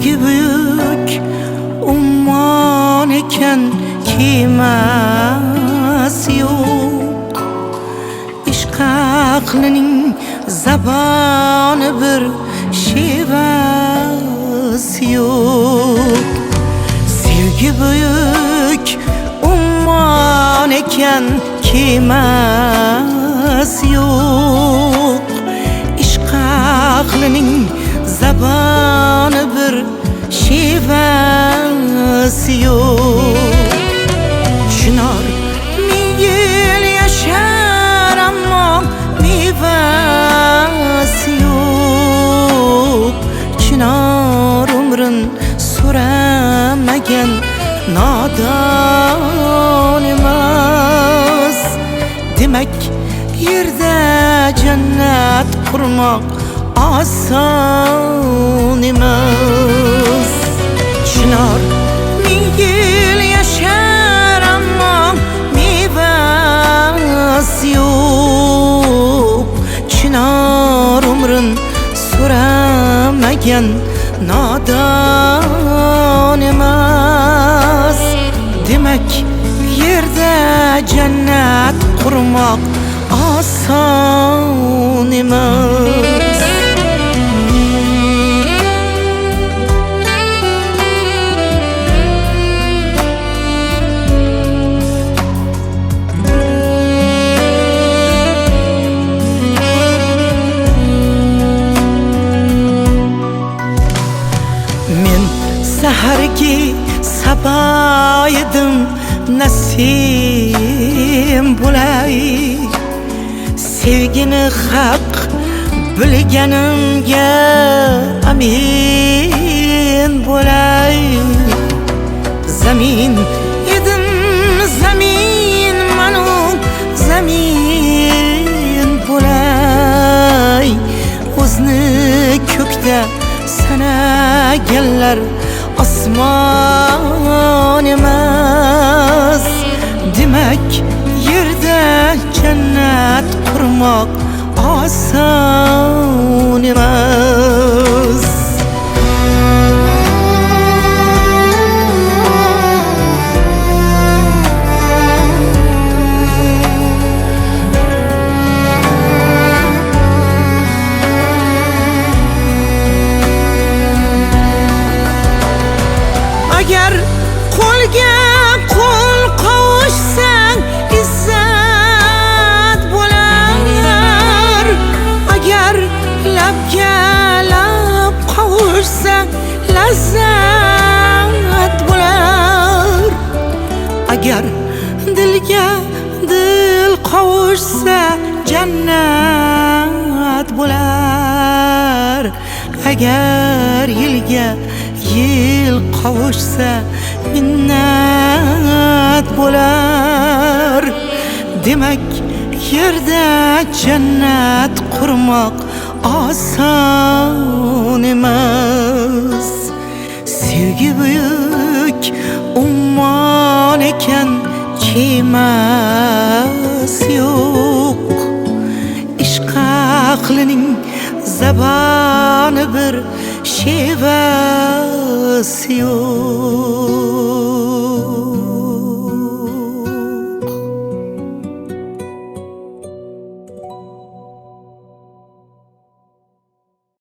Sevgi büyük umman eken kemasi yok. İşq aqlining zaboni bir shevasi yok. Sevgi büyük umman eken kemasi yok. İşq aqlining zaboni bir shevasi yok. Chinor ming yil yashar ammo mevasi yo'q. Chinor umrin so'ramagan nodon emas. Demak yerda jannat qurmoq oson emas. Chinor ming yil yashar ammo mevasi yo'q. Chinor umrin so'ramagan nodon emas. Demak yerda jannat qurmoq oson emas. Sahargi sabo edim nasim bo'lay. Sevgini haq bilganimga amin bo'lay. Zamin edim zamin manu zamin bo'lay. O'zni ko'kda sanaganlar osmon emas. Demak yerda jannat qurmoq oson emas. Agar qo'lga qo'l qovushsang izzat bo'lar. Agar labga lab qovushsang lazzat bo'lar. Agar dilga dil qovushsa jannat bo'lar. Agar yilga yil qovushsa minnat bo'lar. Demak yerda jannat qurmoq oson emas. Sevgi buyuk ummon ekan kemasi yo'q. Ishq aqlining zaboni bir shevasi yo'q.